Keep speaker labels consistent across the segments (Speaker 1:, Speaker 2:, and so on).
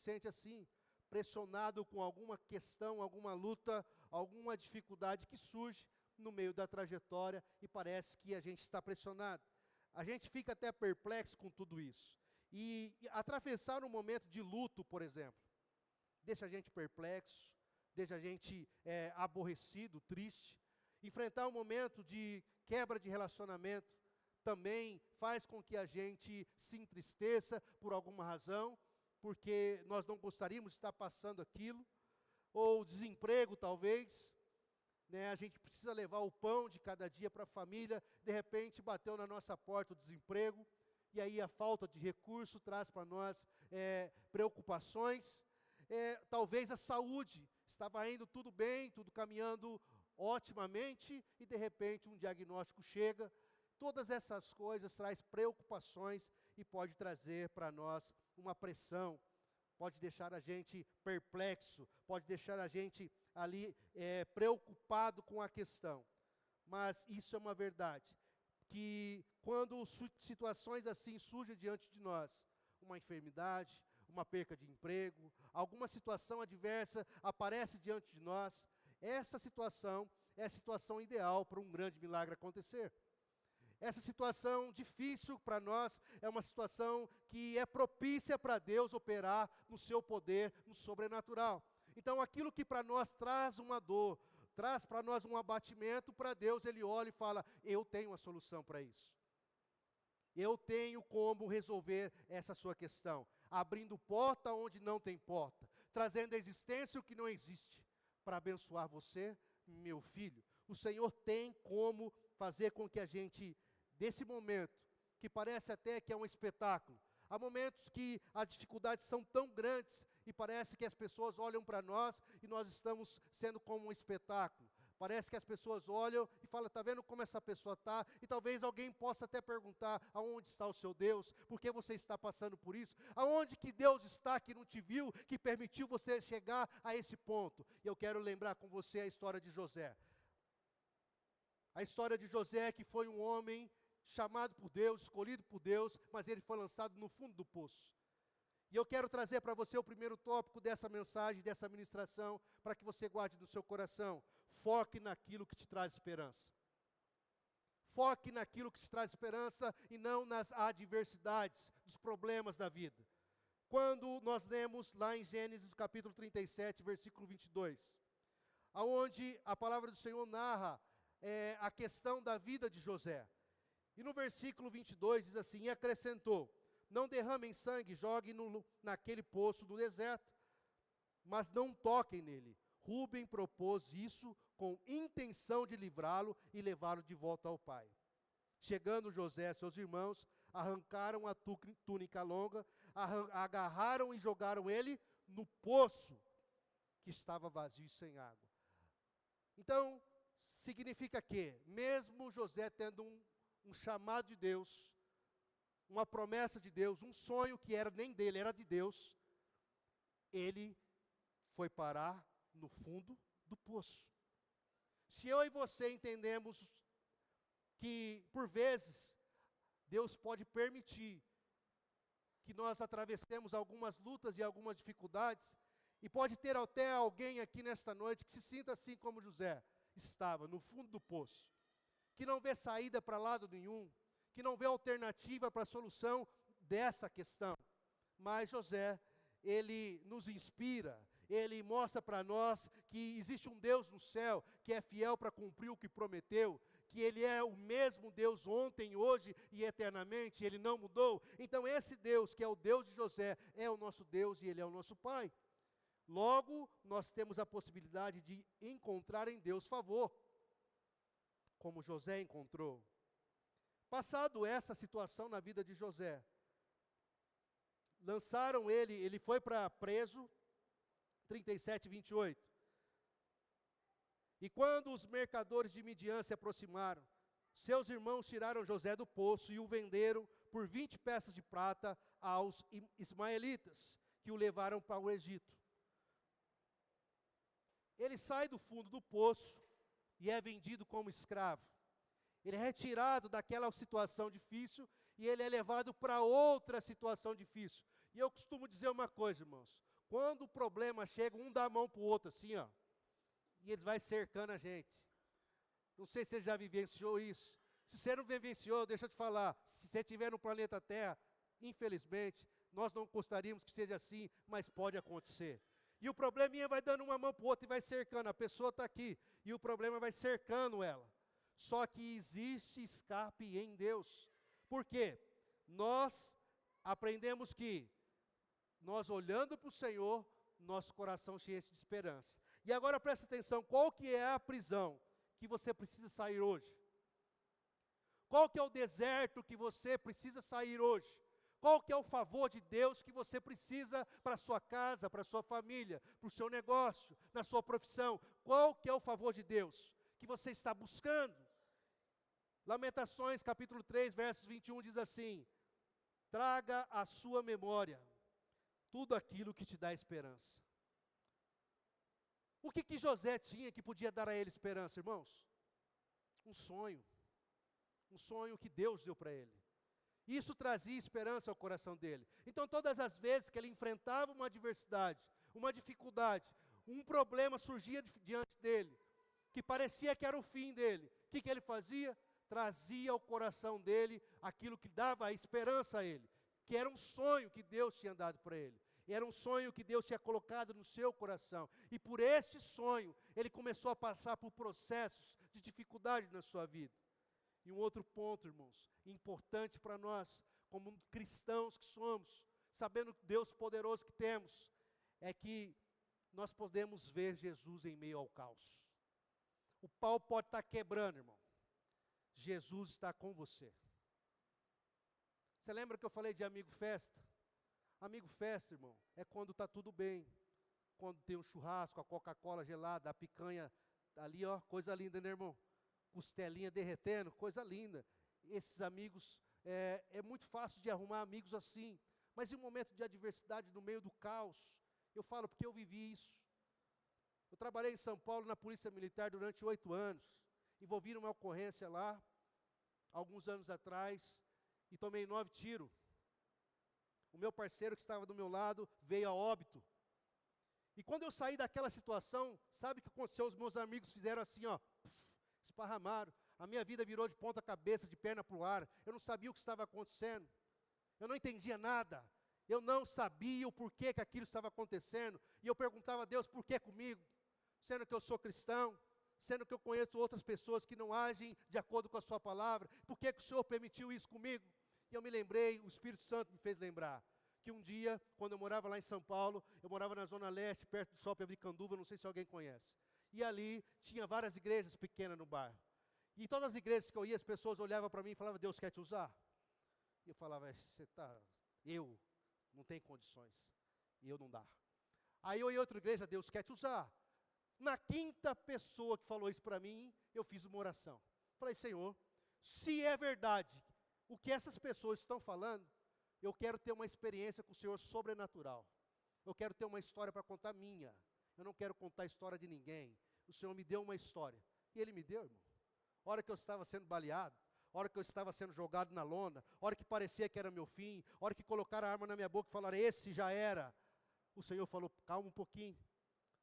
Speaker 1: sente assim, pressionado com alguma questão, alguma luta, alguma dificuldade que surge no meio da trajetória e parece que a gente está pressionado. A gente fica até perplexo com tudo isso. E atravessar um momento de luto, por exemplo, deixa a gente perplexo, deixa a gente aborrecido, triste. Enfrentar um momento de quebra de relacionamento também faz com que a gente se entristeça por alguma razão, porque nós não gostaríamos de estar passando aquilo, ou desemprego talvez, né? A gente precisa levar o pão de cada dia para a família, de repente bateu na nossa porta o desemprego, e aí a falta de recurso traz para nós preocupações, talvez a saúde, estava indo tudo bem, tudo caminhando otimamente, e de repente um diagnóstico chega. Todas essas coisas traz preocupações e pode trazer para nós uma pressão, pode deixar a gente perplexo, pode deixar a gente ali preocupado com a questão. Mas isso é uma verdade, que quando situações assim surgem diante de nós, uma enfermidade, uma perca de emprego, alguma situação adversa aparece diante de nós, essa situação é a situação ideal para um grande milagre acontecer. Essa situação difícil para nós é uma situação que é propícia para Deus operar no seu poder, no sobrenatural. Então aquilo que para nós traz uma dor, traz para nós um abatimento, para Deus Ele olha e fala, eu tenho a solução para isso. Eu tenho como resolver essa sua questão, abrindo porta onde não tem porta, trazendo à existência o que não existe, para abençoar você, meu filho. O Senhor tem como fazer com que a gente, desse momento, que parece até que é um espetáculo, há momentos que as dificuldades são tão grandes e parece que as pessoas olham para nós e nós estamos sendo como um espetáculo. Parece que as pessoas olham e falam, está vendo como essa pessoa está? E talvez alguém possa até perguntar, aonde está o seu Deus? Por que você está passando por isso? Aonde que Deus está que não te viu, que permitiu você chegar a esse ponto? E eu quero lembrar com você a história de José. A história de José, que foi um homem chamado por Deus, escolhido por Deus, mas ele foi lançado no fundo do poço. E eu quero trazer para você o primeiro tópico dessa mensagem, dessa ministração, para que você guarde no seu coração. Foque naquilo que te traz esperança. Foque naquilo que te traz esperança e não nas adversidades, dos problemas da vida. Quando nós lemos lá em Gênesis capítulo 37, versículo 22, aonde a palavra do Senhor narra a questão da vida de José. E no versículo 22 diz assim, e acrescentou, não derramem sangue, joguem naquele poço do deserto, mas não toquem nele. Rúben propôs isso com intenção de livrá-lo e levá-lo de volta ao pai. Chegando José e seus irmãos, arrancaram a túnica longa, agarraram e jogaram ele no poço, que estava vazio e sem água. Então, significa que, mesmo José tendo um chamado de Deus, uma promessa de Deus, um sonho que era nem dele, era de Deus, ele foi parar no fundo do poço. Se eu e você entendemos que, por vezes, Deus pode permitir que nós atravessemos algumas lutas e algumas dificuldades, e pode ter até alguém aqui nesta noite que se sinta assim como José estava, no fundo do poço, que não vê saída para lado nenhum, que não vê alternativa para a solução dessa questão. Mas José, ele nos inspira, ele mostra para nós que existe um Deus no céu, que é fiel para cumprir o que prometeu, que Ele é o mesmo Deus ontem, hoje e eternamente, Ele não mudou. Então esse Deus, que é o Deus de José, é o nosso Deus e Ele é o nosso Pai. Logo, nós temos a possibilidade de encontrar em Deus favor, como José encontrou. Passado essa situação na vida de José, lançaram ele foi para preso, 37, 28. E quando os mercadores de Midian se aproximaram, seus irmãos tiraram José do poço e o venderam por 20 peças de prata aos ismaelitas, que o levaram para o Egito. Ele sai do fundo do poço e é vendido como escravo. Ele é retirado daquela situação difícil e ele é levado para outra situação difícil. E eu costumo dizer uma coisa, irmãos, Quando o problema chega, um dá a mão para o outro, assim, ó. E eles vai cercando a gente. Não sei se você já vivenciou isso. Se você não vivenciou, deixa eu te falar. Se você estiver no planeta Terra, infelizmente, nós não gostaríamos que seja assim, mas pode acontecer. E o probleminha vai dando uma mão para o outro e vai cercando. A pessoa está aqui e o problema vai cercando ela. Só que existe escape em Deus. Por quê? Nós aprendemos que nós olhando para o Senhor, nosso coração se enche de esperança. E agora presta atenção, qual que é a prisão que você precisa sair hoje? Qual que é o deserto que você precisa sair hoje? Qual que é o favor de Deus que você precisa para a sua casa, para a sua família, para o seu negócio, na sua profissão? Qual que é o favor de Deus que você está buscando? Lamentações capítulo 3, versos 21 diz assim: traga à sua memória tudo aquilo que te dá esperança. O que José tinha que podia dar a ele esperança, irmãos? Um sonho que Deus deu para ele. Isso trazia esperança ao coração dele. Então todas as vezes que ele enfrentava uma adversidade, uma dificuldade, um problema surgia diante dele, que parecia que era o fim dele, o que ele fazia? Trazia ao coração dele aquilo que dava a esperança a ele, que era um sonho que Deus tinha dado para ele. Era um sonho que Deus tinha colocado no seu coração. E por este sonho, ele começou a passar por processos de dificuldade na sua vida. E um outro ponto, irmãos, importante para nós, como cristãos que somos, sabendo o Deus poderoso que temos, é que nós podemos ver Jesus em meio ao caos. O pau pode estar quebrando, irmão. Jesus está com você. Você lembra que eu falei de amigo festa? Amigo festa, irmão, é quando está tudo bem. Quando tem um churrasco, a Coca-Cola gelada, a picanha ali, ó, coisa linda, né, irmão? Costelinha derretendo, coisa linda. Esses amigos, é muito fácil de arrumar amigos assim. Mas em um momento de adversidade, no meio do caos, eu falo porque eu vivi isso. Eu trabalhei em São Paulo na Polícia Militar durante 8 anos. Envolvi numa ocorrência lá, alguns anos atrás, e tomei 9 tiros. O meu parceiro que estava do meu lado veio a óbito. E quando eu saí daquela situação, sabe o que aconteceu? Os meus amigos fizeram assim, ó, esparramaram. A minha vida virou de ponta cabeça, de perna para o ar. Eu não sabia o que estava acontecendo. Eu não entendia nada. Eu não sabia o porquê que aquilo estava acontecendo. E eu perguntava a Deus, por que comigo? Sendo que eu sou cristão, sendo que eu conheço outras pessoas que não agem de acordo com a sua palavra. Por que o Senhor permitiu isso comigo? E eu me lembrei, o Espírito Santo me fez lembrar, que um dia, quando eu morava lá em São Paulo, eu morava na Zona Leste, perto do Shopping Abricanduva, não sei se alguém conhece. E ali tinha várias igrejas pequenas no bairro. E todas as igrejas que eu ia, as pessoas olhavam para mim e falavam, Deus quer te usar? E eu falava, eu não tenho condições. E eu não dá. Aí eu ia a outra igreja, Deus quer te usar. Na quinta pessoa que falou isso para mim, eu fiz uma oração. Falei, Senhor, se é verdade o que essas pessoas estão falando, eu quero ter uma experiência com o Senhor sobrenatural. Eu quero ter uma história para contar minha. Eu não quero contar a história de ninguém. O Senhor me deu uma história. E Ele me deu, irmão. A hora que eu estava sendo baleado, a hora que eu estava sendo jogado na lona, a hora que parecia que era meu fim, a hora que colocaram a arma na minha boca e falaram, esse já era. O Senhor falou, calma um pouquinho.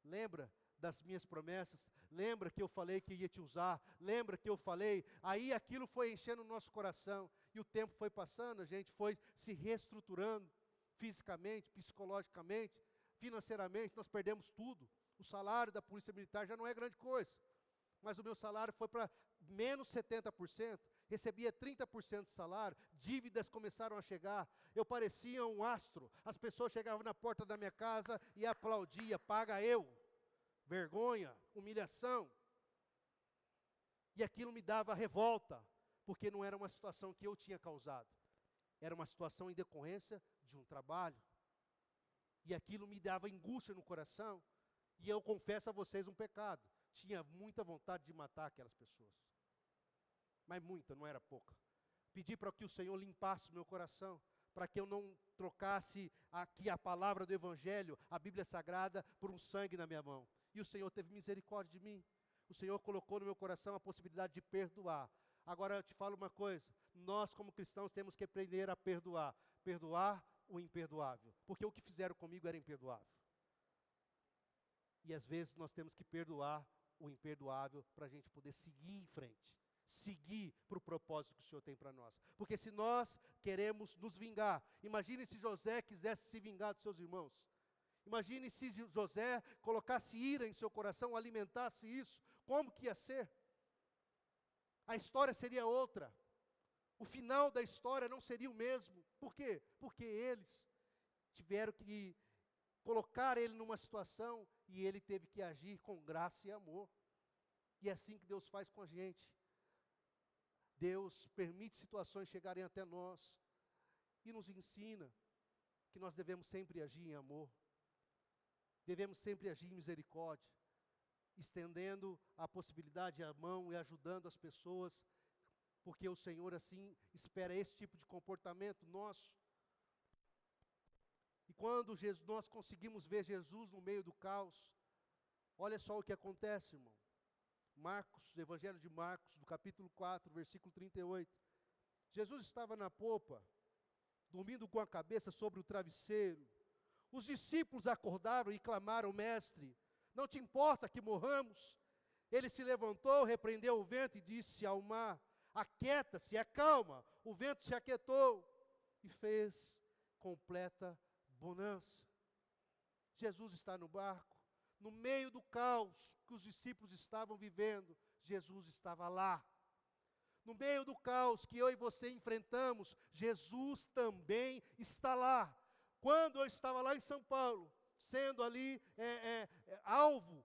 Speaker 1: Lembra das minhas promessas? Lembra que eu falei que ia te usar? Lembra que eu falei? Aí aquilo foi enchendo o nosso coração. E o tempo foi passando, a gente foi se reestruturando fisicamente, psicologicamente, financeiramente, nós perdemos tudo. O salário da Polícia Militar já não é grande coisa. Mas o meu salário foi para menos 70%, recebia 30% de salário, dívidas começaram a chegar, eu parecia um astro, as pessoas chegavam na porta da minha casa e aplaudiam, paga eu. Vergonha, humilhação. E aquilo me dava revolta, porque não era uma situação que eu tinha causado. Era uma situação em decorrência de um trabalho. E aquilo me dava angústia no coração. E eu confesso a vocês um pecado. Tinha muita vontade de matar aquelas pessoas. Mas muita, não era pouca. Pedi para que o Senhor limpasse o meu coração, para que eu não trocasse aqui a palavra do Evangelho, a Bíblia Sagrada, por um sangue na minha mão. E o Senhor teve misericórdia de mim. O Senhor colocou no meu coração a possibilidade de perdoar. Agora eu te falo uma coisa, nós como cristãos temos que aprender a perdoar. Perdoar o imperdoável. Porque o que fizeram comigo era imperdoável. E às vezes nós temos que perdoar o imperdoável para a gente poder seguir em frente. Seguir para o propósito que o Senhor tem para nós. Porque se nós queremos nos vingar, imagine se José quisesse se vingar dos seus irmãos. Imagine se José colocasse ira em seu coração, alimentasse isso, como que ia ser? A história seria outra. O final da história não seria o mesmo. Por quê? Porque eles tiveram que colocar ele numa situação e ele teve que agir com graça e amor. E é assim que Deus faz com a gente. Deus permite situações chegarem até nós e nos ensina que nós devemos sempre agir em amor. Devemos sempre agir em misericórdia, estendendo a possibilidade, a mão e ajudando as pessoas, porque o Senhor assim espera esse tipo de comportamento nosso. E quando nós conseguimos ver Jesus no meio do caos, olha só o que acontece, irmão. Marcos, Evangelho de Marcos, do capítulo 4, versículo 38. Jesus estava na popa, dormindo com a cabeça sobre o travesseiro. Os discípulos acordaram e clamaram: Mestre, não te importa que morramos? Ele se levantou, repreendeu o vento e disse ao mar: Aquieta-se, acalma. O vento se aquietou e fez completa bonança. Jesus está no barco, no meio do caos que os discípulos estavam vivendo, Jesus estava lá. No meio do caos que eu e você enfrentamos, Jesus também está lá. Quando eu estava lá em São Paulo, sendo ali alvo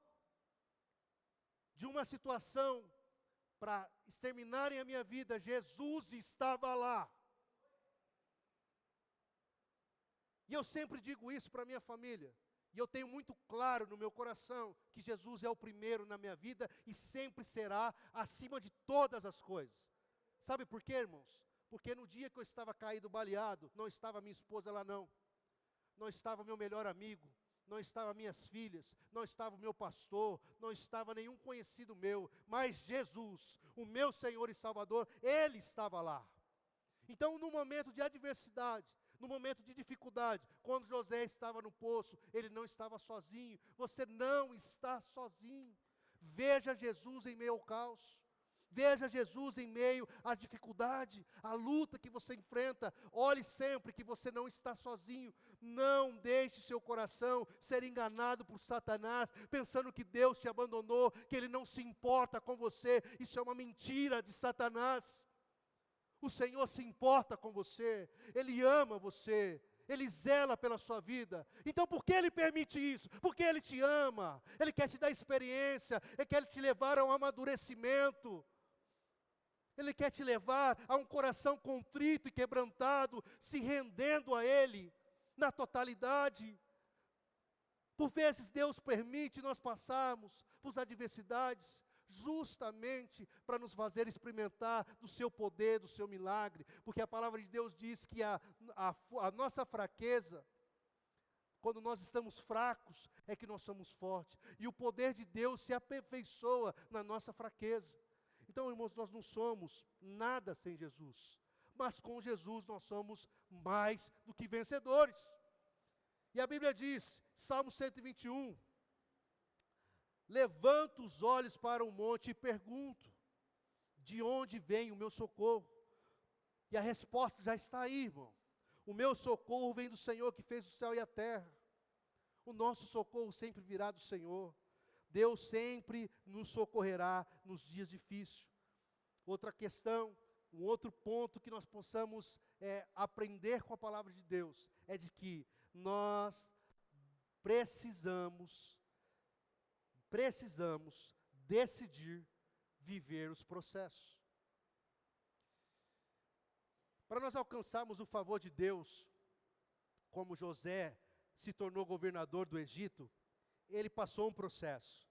Speaker 1: de uma situação para exterminarem a minha vida, Jesus estava lá. E eu sempre digo isso para a minha família. E eu tenho muito claro no meu coração que Jesus é o primeiro na minha vida e sempre será acima de todas as coisas. Sabe por quê, irmãos? Porque no dia que eu estava caído, baleado, não estava minha esposa lá não. Não estava meu melhor amigo, não estava minhas filhas, não estava o meu pastor, não estava nenhum conhecido meu, mas Jesus, o meu Senhor e Salvador, Ele estava lá. Então, no momento de adversidade, no momento de dificuldade, quando José estava no poço, ele não estava sozinho. Você não está sozinho. Veja Jesus em meio ao caos. Veja Jesus em meio à dificuldade, à luta que você enfrenta. Olhe sempre que você não está sozinho. Não deixe seu coração ser enganado por Satanás, pensando que Deus te abandonou, que Ele não se importa com você. Isso é uma mentira de Satanás. O Senhor se importa com você, Ele ama você, Ele zela pela sua vida. Então por que Ele permite isso? Porque Ele te ama, Ele quer te dar experiência, Ele quer te levar a um amadurecimento. Ele quer te levar a um coração contrito e quebrantado, se rendendo a Ele, na totalidade. Por vezes Deus permite nós passarmos por adversidades, justamente para nos fazer experimentar do seu poder, do seu milagre, porque a palavra de Deus diz que a nossa fraqueza, quando nós estamos fracos, é que nós somos fortes, e o poder de Deus se aperfeiçoa na nossa fraqueza. Então, irmãos, nós não somos nada sem Jesus, mas com Jesus nós somos mais do que vencedores. E a Bíblia diz, Salmo 121, levanto os olhos para o monte e pergunto, de onde vem o meu socorro? E a resposta já está aí, irmão. O meu socorro vem do Senhor que fez o céu e a terra. O nosso socorro sempre virá do Senhor. Deus sempre nos socorrerá nos dias difíceis. Outra questão, um outro ponto que nós possamos aprender com a palavra de Deus, é de que nós precisamos decidir viver os processos. Para nós alcançarmos o favor de Deus, como José se tornou governador do Egito, ele passou um processo.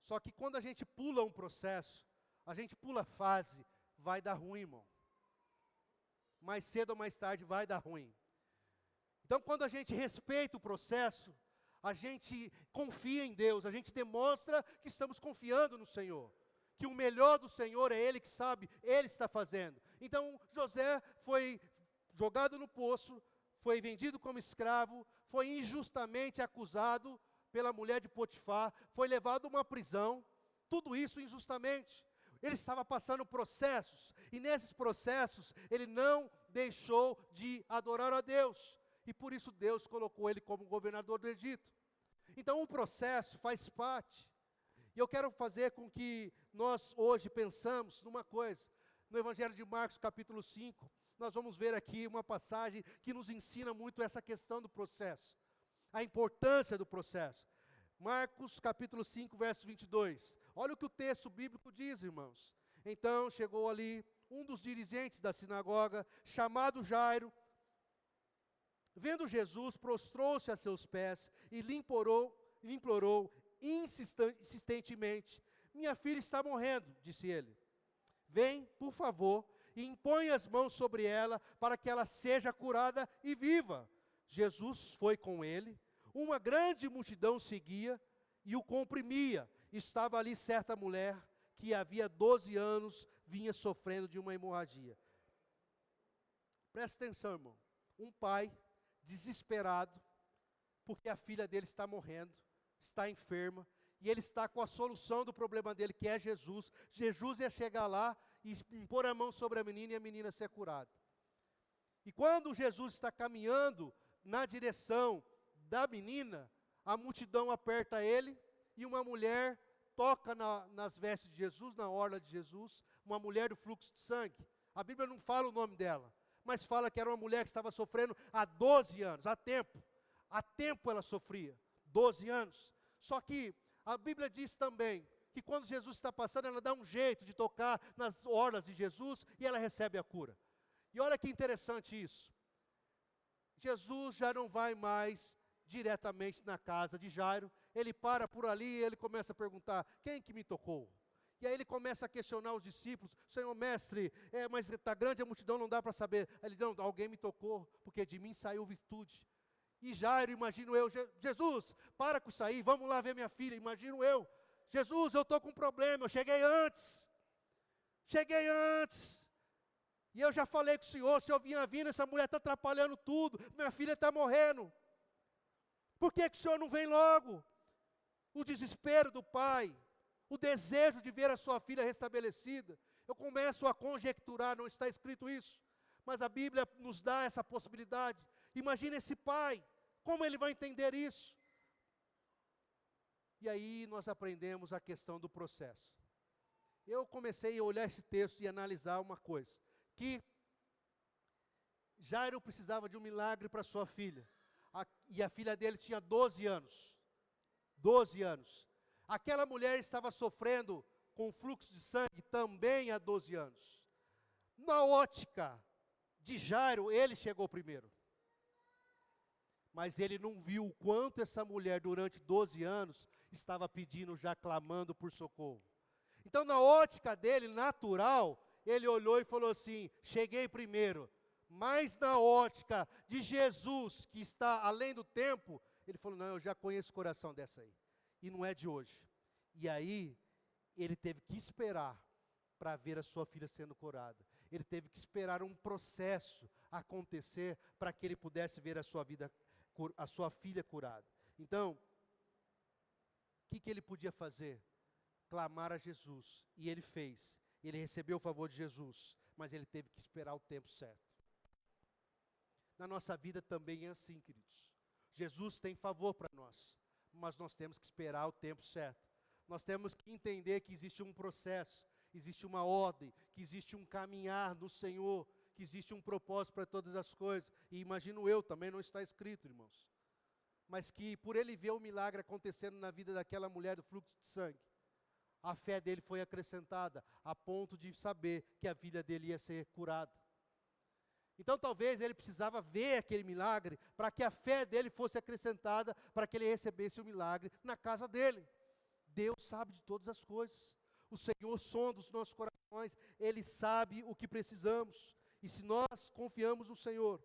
Speaker 1: Só que quando a gente pula um processo, a gente pula fase, vai dar ruim, irmão. Mais cedo ou mais tarde vai dar ruim. Então quando a gente respeita o processo, a gente confia em Deus, a gente demonstra que estamos confiando no Senhor, que o melhor do Senhor é Ele que sabe, Ele está fazendo. Então José foi jogado no poço, foi vendido como escravo, foi injustamente acusado pela mulher de Potifar, foi levado a uma prisão, tudo isso injustamente. Ele estava passando processos, e nesses processos, ele não deixou de adorar a Deus, e por isso Deus colocou ele como governador do Egito. Então o processo faz parte, e eu quero fazer com que nós hoje pensamos numa coisa. No Evangelho de Marcos capítulo 5, nós vamos ver aqui uma passagem que nos ensina muito essa questão do processo, a importância do processo. Marcos capítulo 5, verso 22. Olha o que o texto bíblico diz, irmãos. Então chegou ali um dos dirigentes da sinagoga, chamado Jairo. Vendo Jesus, prostrou-se a seus pés e lhe implorou insistentemente: minha filha está morrendo, disse ele. Vem, por favor, e impõe as mãos sobre ela, para que ela seja curada e viva. Jesus foi com ele. Uma grande multidão seguia e o comprimia. Estava ali certa mulher que havia 12 anos vinha sofrendo de uma hemorragia. Presta atenção, irmão. Um pai desesperado, porque a filha dele está morrendo, está enferma, e ele está com a solução do problema dele, que é Jesus. Jesus ia chegar lá e impor a mão sobre a menina e a menina ser curada. E quando Jesus está caminhando na direção da menina, a multidão aperta ele, e uma mulher toca nas vestes de Jesus, na orla de Jesus, uma mulher do fluxo de sangue. A Bíblia não fala o nome dela, mas fala que era uma mulher que estava sofrendo há 12 anos, há tempo ela sofria, 12 anos. Só que a Bíblia diz também que quando Jesus está passando, ela dá um jeito de tocar nas orlas de Jesus e ela recebe a cura. E olha que interessante isso. Jesus já não vai mais diretamente na casa de Jairo, ele para por ali e ele começa a perguntar: quem que me tocou? E aí ele começa a questionar os discípulos: Senhor mestre, mas está grande a multidão, não dá para saber. Ele diz: não, alguém me tocou, porque de mim saiu virtude. E Jairo, imagino eu: Jesus, para com isso aí, vamos lá ver minha filha. Imagino eu: Jesus, eu estou com um problema, eu cheguei antes. E eu já falei com o senhor, se eu vinha vindo, essa mulher está atrapalhando tudo, minha filha está morrendo. Por que o senhor não vem logo? O desespero do pai, o desejo de ver a sua filha restabelecida. Eu começo a conjecturar, não está escrito isso, mas a Bíblia nos dá essa possibilidade. Imagina esse pai, como ele vai entender isso? E aí nós aprendemos a questão do processo. Eu comecei a olhar esse texto e analisar uma coisa, que Jairo precisava de um milagre para sua filha, e a filha dele tinha 12 anos. 12 anos. Aquela mulher estava sofrendo com fluxo de sangue também há 12 anos. Na ótica de Jairo, ele chegou primeiro. Mas ele não viu o quanto essa mulher durante 12 anos estava pedindo, já clamando por socorro. Então na ótica dele, natural, ele olhou e falou assim: cheguei primeiro. Mas na ótica de Jesus, que está além do tempo, ele falou: não, eu já conheço o coração dessa aí. E não é de hoje. E aí, ele teve que esperar para ver a sua filha sendo curada. Ele teve que esperar um processo acontecer para que ele pudesse ver a sua filha curada. Então, o que ele podia fazer? Clamar a Jesus. E ele fez. Ele recebeu o favor de Jesus, mas ele teve que esperar o tempo certo. Na nossa vida também é assim, queridos. Jesus tem favor para nós, mas nós temos que esperar o tempo certo. Nós temos que entender que existe um processo, existe uma ordem, que existe um caminhar no Senhor, que existe um propósito para todas as coisas. E imagino eu, também não está escrito, irmãos, mas que por ele ver o milagre acontecendo na vida daquela mulher do fluxo de sangue, a fé dele foi acrescentada, a ponto de saber que a filha dele ia ser curada. Então talvez ele precisava ver aquele milagre, para que a fé dele fosse acrescentada, para que ele recebesse o milagre na casa dele. Deus sabe de todas as coisas. O Senhor sonda os nossos corações, Ele sabe o que precisamos. E se nós confiamos no Senhor,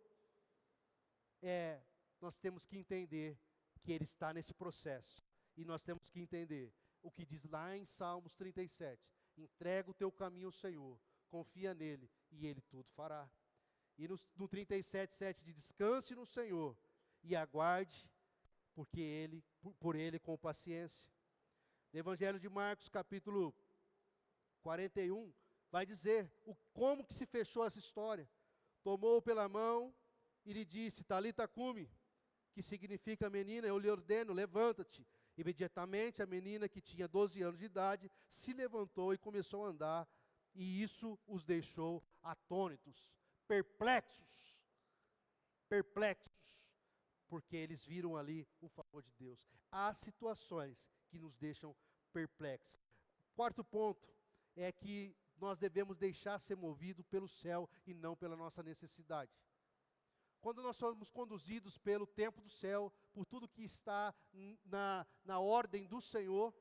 Speaker 1: nós temos que entender que Ele está nesse processo. E nós temos que entender o que diz lá em Salmos 37. Entrega o teu caminho ao Senhor, confia nele e Ele tudo fará. E no 37:7 diz: descanse no Senhor e aguarde, porque Ele por ele com paciência. No Evangelho de Marcos, capítulo 41, vai dizer como que se fechou essa história. Tomou-o pela mão e lhe disse, Talita cumi, que significa menina, eu lhe ordeno, levanta-te. Imediatamente a menina, que tinha 12 anos de idade, se levantou e começou a andar, e isso os deixou atônitos, perplexos, porque eles viram ali o favor de Deus. Há situações que nos deixam perplexos. Quarto ponto é que nós devemos deixar ser movido pelo céu e não pela nossa necessidade. Quando nós somos conduzidos pelo tempo do céu, por tudo que está na ordem do Senhor,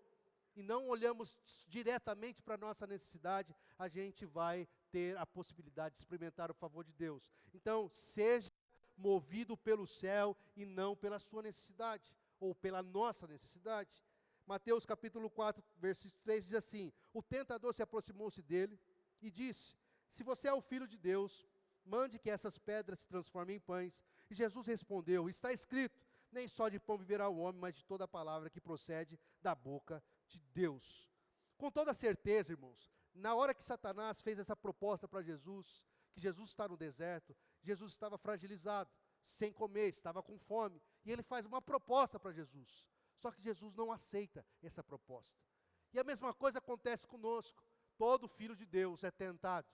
Speaker 1: e não olhamos diretamente para a nossa necessidade, a gente vai ter a possibilidade de experimentar o favor de Deus. Então, seja movido pelo céu e não pela sua necessidade, ou pela nossa necessidade. Mateus capítulo 4, versículo 3 diz assim, o tentador se aproximou-se dele e disse, se você é o Filho de Deus, mande que essas pedras se transformem em pães. E Jesus respondeu, está escrito, nem só de pão viverá o homem, mas de toda a palavra que procede da boca de Deus. Com toda certeza, irmãos, na hora que Satanás fez essa proposta para Jesus, que Jesus está no deserto, Jesus estava fragilizado, sem comer, estava com fome, e ele faz uma proposta para Jesus. Só que Jesus não aceita essa proposta. E a mesma coisa acontece conosco. Todo filho de Deus é tentado.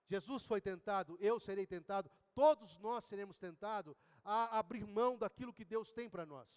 Speaker 1: Jesus foi tentado, eu serei tentado, todos nós seremos tentados a abrir mão daquilo que Deus tem para nós.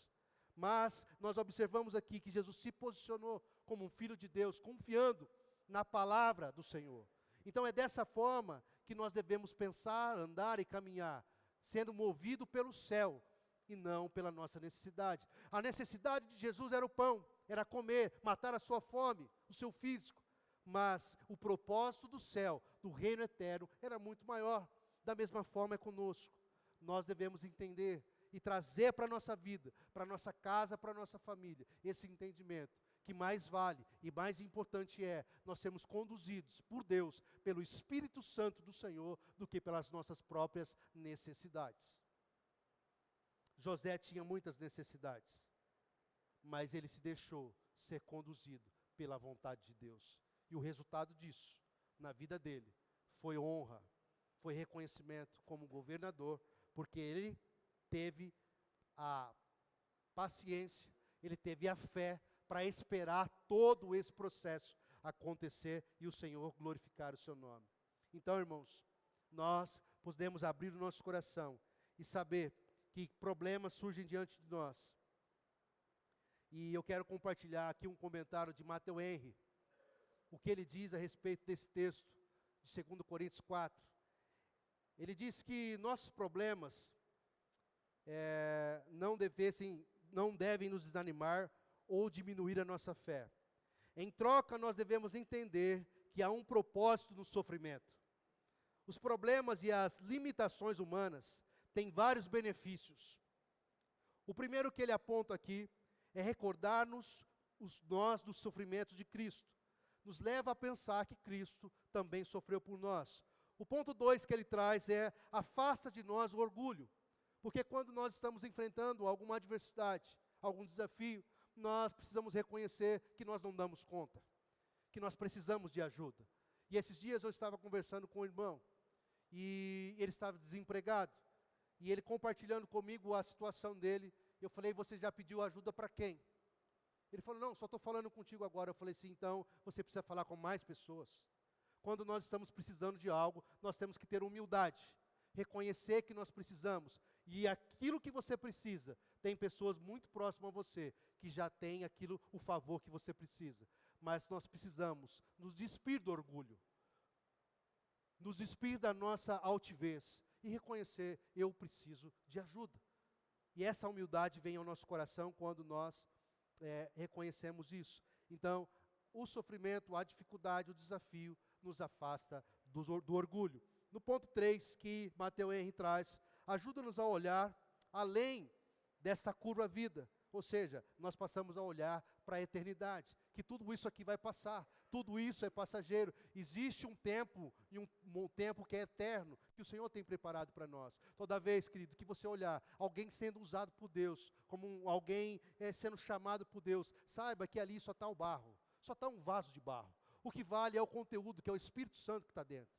Speaker 1: Mas nós observamos aqui que Jesus se posicionou como um filho de Deus, confiando na palavra do Senhor. Então é dessa forma que nós devemos pensar, andar e caminhar, sendo movido pelo céu e não pela nossa necessidade. A necessidade de Jesus era o pão, era comer, matar a sua fome, o seu físico. Mas o propósito do céu, do reino eterno, era muito maior. Da mesma forma é conosco. Nós devemos entender e trazer para a nossa vida, para a nossa casa, para a nossa família, esse entendimento, que mais vale e mais importante é nós sermos conduzidos por Deus, pelo Espírito Santo do Senhor, do que pelas nossas próprias necessidades. José tinha muitas necessidades, mas ele se deixou ser conduzido pela vontade de Deus. E o resultado disso, na vida dele, foi honra, foi reconhecimento como governador, porque ele teve a paciência, ele teve a fé para esperar todo esse processo acontecer e o Senhor glorificar o seu nome. Então, irmãos, nós podemos abrir o nosso coração e saber que problemas surgem diante de nós. E eu quero compartilhar aqui um comentário de Matthew Henry, o que ele diz a respeito desse texto, de 2 Coríntios 4. Ele diz que nossos problemas não devem nos desanimar ou diminuir a nossa fé. Em troca, nós devemos entender que há um propósito no sofrimento. Os problemas e as limitações humanas têm vários benefícios. O primeiro que ele aponta aqui é recordar-nos nós dos sofrimentos de Cristo. Nos leva a pensar que Cristo também sofreu por nós. O ponto 2 que ele traz é, afasta de nós o orgulho. Porque quando nós estamos enfrentando alguma adversidade, algum desafio, nós precisamos reconhecer que nós não damos conta, que nós precisamos de ajuda. E esses dias eu estava conversando com um irmão, e ele estava desempregado, e ele compartilhando comigo a situação dele, eu falei, você já pediu ajuda para quem? Ele falou, não, só estou falando contigo agora. Eu falei assim, então você precisa falar com mais pessoas. Quando nós estamos precisando de algo, nós temos que ter humildade, reconhecer que nós precisamos, e aquilo que você precisa, tem pessoas muito próximas a você, que já têm aquilo, o favor que você precisa. Mas nós precisamos nos despir do orgulho, nos despir da nossa altivez, e reconhecer, eu preciso de ajuda. E essa humildade vem ao nosso coração quando nós reconhecemos isso. Então, o sofrimento, a dificuldade, o desafio, nos afasta do orgulho. No ponto 3, que Matthew Henry traz, ajuda-nos a olhar além dessa curva vida, Ou seja, nós passamos a olhar para a eternidade, que tudo isso aqui vai passar, tudo isso é passageiro. Existe um tempo, e um tempo que é eterno, que o Senhor tem preparado para nós. Toda vez, querido, que você olhar alguém sendo usado por Deus, como alguém sendo chamado por Deus, saiba que ali só está o barro, só está um vaso de barro. O que vale é o conteúdo, que é o Espírito Santo que está dentro.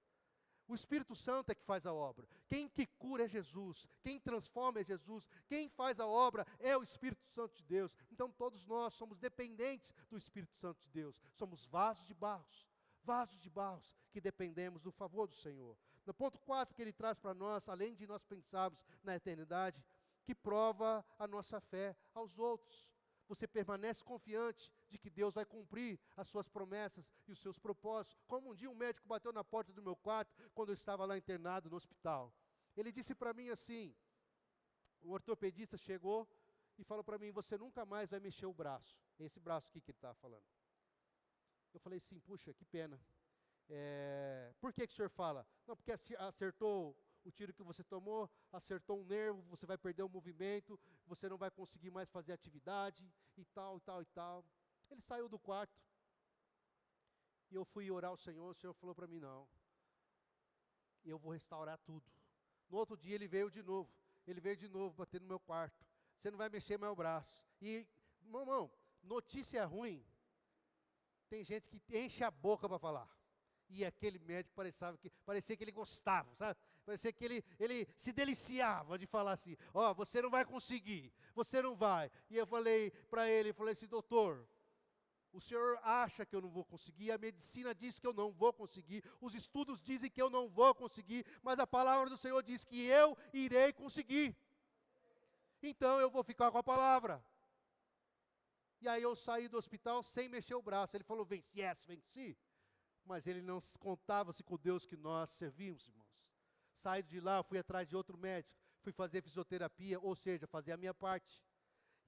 Speaker 1: O Espírito Santo é que faz a obra. Quem que cura é Jesus. Quem transforma é Jesus. Quem faz a obra é o Espírito Santo de Deus. Então todos nós somos dependentes do Espírito Santo de Deus. Somos vasos de barros que dependemos do favor do Senhor. No ponto 4 que ele traz para nós, além de nós pensarmos na eternidade, que prova a nossa fé aos outros. Você permanece confiante de que Deus vai cumprir as suas promessas e os seus propósitos. Como um dia um médico bateu na porta do meu quarto, quando eu estava lá internado no hospital. Ele disse para mim assim, um ortopedista chegou e falou para mim, você nunca mais vai mexer o braço. Esse braço aqui que ele estava falando. Eu falei assim, puxa, que pena. Por que o senhor fala? Não, porque acertou o tiro que você tomou, acertou um nervo, você vai perder o movimento, você não vai conseguir mais fazer atividade, e tal, e tal, e tal. Ele saiu do quarto, e eu fui orar ao Senhor, o Senhor falou para mim, não, eu vou restaurar tudo. No outro dia ele veio de novo bater no meu quarto, você não vai mexer mais o braço. E, irmão, notícia ruim, tem gente que enche a boca para falar. E aquele médico parecia que ele gostava, sabe? Parecia que ele se deliciava de falar assim, você não vai conseguir, você não vai. E eu falei para ele, assim, doutor, o senhor acha que eu não vou conseguir, a medicina diz que eu não vou conseguir, os estudos dizem que eu não vou conseguir, mas a palavra do Senhor diz que eu irei conseguir. Então eu vou ficar com a palavra. E aí eu saí do hospital sem mexer o braço. Ele falou, venci. Mas ele não contava-se com o Deus que nós servimos, irmãos. Saí de lá, fui atrás de outro médico, fui fazer fisioterapia, ou seja, fazer a minha parte.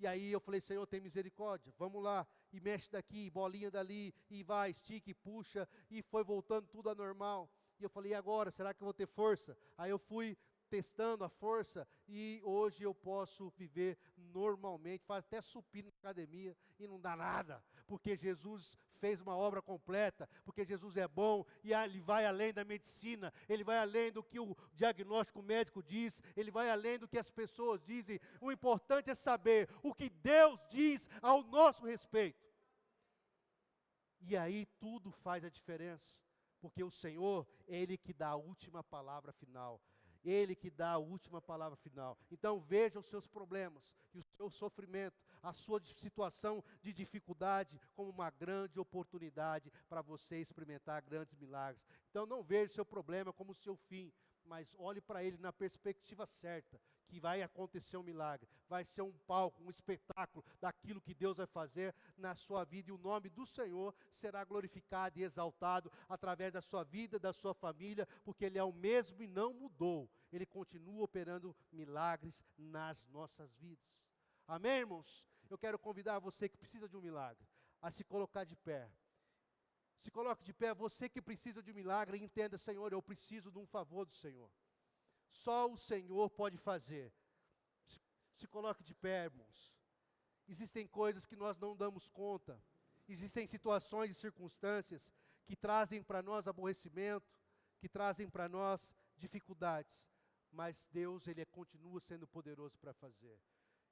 Speaker 1: E aí eu falei, Senhor, tem misericórdia, vamos lá, e mexe daqui, bolinha dali, e vai, estica e puxa, e foi voltando tudo a normal. E eu falei, e agora, será que eu vou ter força? Aí eu fui testando a força, e hoje eu posso viver normalmente, faz até supino na academia, e não dá nada, porque Jesus fez uma obra completa, porque Jesus é bom, e ele vai além da medicina, ele vai além do que o diagnóstico médico diz, ele vai além do que as pessoas dizem. O importante é saber o que Deus diz ao nosso respeito. E aí tudo faz a diferença, porque o Senhor, Ele que dá a última palavra final. Ele que dá a última palavra final. Então veja os seus problemas e o seu sofrimento, a sua situação de dificuldade como uma grande oportunidade para você experimentar grandes milagres. Então não veja o seu problema como o seu fim, mas olhe para ele na perspectiva certa, que vai acontecer um milagre, vai ser um palco, um espetáculo daquilo que Deus vai fazer na sua vida, e o nome do Senhor será glorificado e exaltado através da sua vida, da sua família, porque Ele é o mesmo e não mudou, Ele continua operando milagres nas nossas vidas. Amém, irmãos? Eu quero convidar você que precisa de um milagre, a se colocar de pé. Se coloque de pé, você que precisa de um milagre, e entenda, Senhor, eu preciso de um favor do Senhor. Só o Senhor pode fazer. Se coloque de pé, irmãos. Existem coisas que nós não damos conta. Existem situações e circunstâncias que trazem para nós aborrecimento, que trazem para nós dificuldades. Mas Deus, Ele continua sendo poderoso para fazer.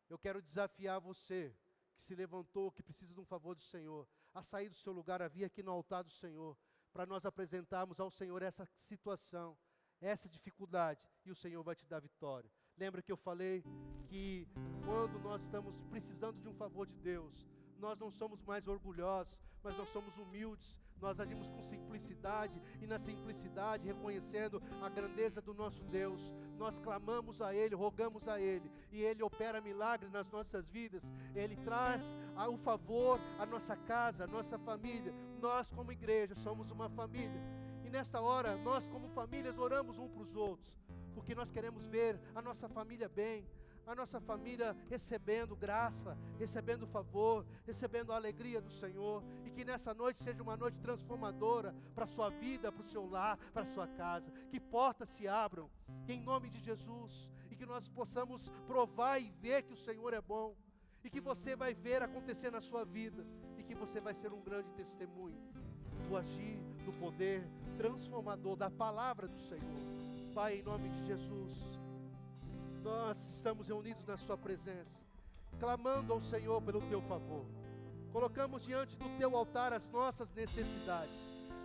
Speaker 1: Eu quero desafiar você, que se levantou, que precisa de um favor do Senhor, a sair do seu lugar, a vir aqui no altar do Senhor, para nós apresentarmos ao Senhor essa situação, essa dificuldade, e o Senhor vai te dar vitória. Lembra que eu falei que quando nós estamos precisando de um favor de Deus, nós não somos mais orgulhosos, mas nós somos humildes, nós agimos com simplicidade, e na simplicidade, reconhecendo a grandeza do nosso Deus, nós clamamos a Ele, rogamos a Ele, e Ele opera milagres nas nossas vidas. Ele traz o favor à nossa casa, à nossa família. Nós como igreja somos uma família, e nesta hora, nós como famílias oramos uns para os outros, porque nós queremos ver a nossa família bem, a nossa família recebendo graça, recebendo favor, recebendo a alegria do Senhor, e que nessa noite seja uma noite transformadora para a sua vida, para o seu lar, para a sua casa, que portas se abram, em nome de Jesus, e que nós possamos provar e ver que o Senhor é bom, e que você vai ver acontecer na sua vida, e que você vai ser um grande testemunho do agir, do poder transformador da palavra do Senhor. Pai, em nome de Jesus, nós estamos reunidos na sua presença, clamando ao Senhor pelo teu favor. Colocamos diante do teu altar as nossas necessidades.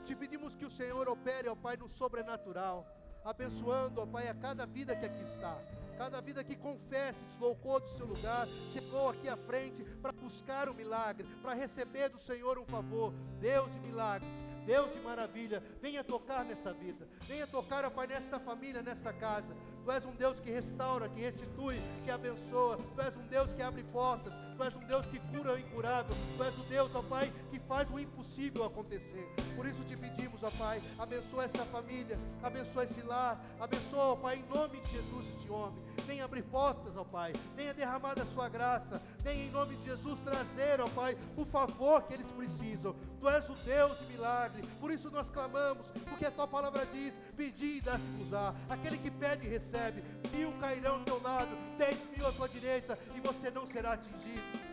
Speaker 1: Te pedimos que o Senhor opere, ó Pai, no sobrenatural, abençoando, ó Pai, a cada vida que aqui está. Cada vida que confessa, deslocou do seu lugar, chegou aqui à frente para buscar o milagre, para receber do Senhor um favor. Deus de milagres, Deus de maravilha, venha tocar nessa vida, venha tocar, ó Pai, nessa família, nessa casa. Tu és um Deus que restaura, que restitui, que abençoa. Tu és um Deus que abre portas. Tu és um Deus que cura o incurável. Tu és o Deus, ó Pai, que faz o impossível acontecer. Por isso te pedimos, ó Pai, abençoa essa família, abençoa esse lar, abençoa, ó Pai, em nome de Jesus, este homem. Venha abrir portas, ó Pai, venha derramar da sua graça, venha em nome de Jesus trazer, ó Pai, o favor que eles precisam. Tu és o Deus de milagre, por isso nós clamamos, porque a tua palavra diz: pedi e dá-se-vos-á. Aquele que pede recebe, 1000 cairão ao teu lado, 10.000 à tua direita, e você não será atingido.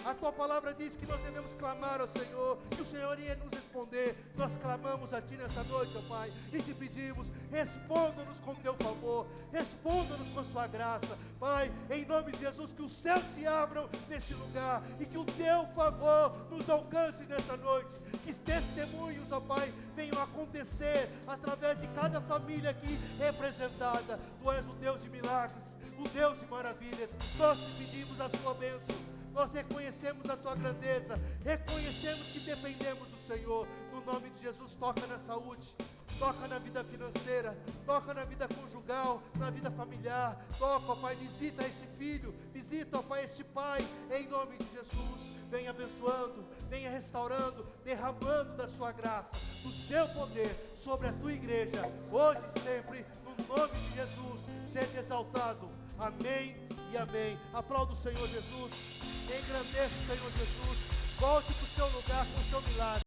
Speaker 1: A tua palavra diz que nós devemos clamar ao Senhor, que o Senhor ia nos responder. Nós clamamos a Ti nessa noite, ó Pai, e te pedimos: responda-nos com Teu favor, responda-nos com Sua graça. Pai, em nome de Jesus, que os céus se abram neste lugar, e que o Teu favor nos alcance nessa noite. Que testemunhos, ó Pai, venham acontecer através de cada família aqui representada. Tu és o Deus de milagres, o Deus de maravilhas. Nós te pedimos a Sua bênção. Nós reconhecemos a Sua grandeza, reconhecemos que dependemos do Senhor. No nome de Jesus, toca na saúde, toca na vida financeira, toca na vida conjugal, na vida familiar. Toca, ó Pai, visita este filho, visita, ó Pai, este pai, em nome de Jesus. Venha abençoando, venha restaurando, derramando da Sua graça, do Seu poder sobre a Tua igreja, hoje e sempre, no nome de Jesus. Seja exaltado, amém e amém. Aplauda o Senhor Jesus, engrandeça o Senhor Jesus, volte para o seu lugar com o seu milagre.